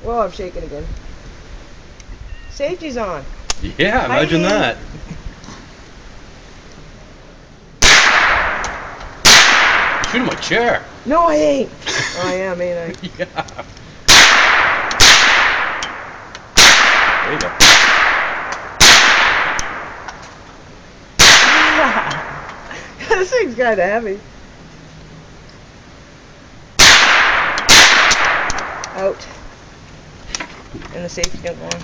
Well, I'm shaking again. Safety's on. Yeah, imagine that. Shoot him a chair. No, I ain't. Oh, I am, ain't I? Yeah. There you go. This thing's kind of heavy. Out. And the safety don't go on.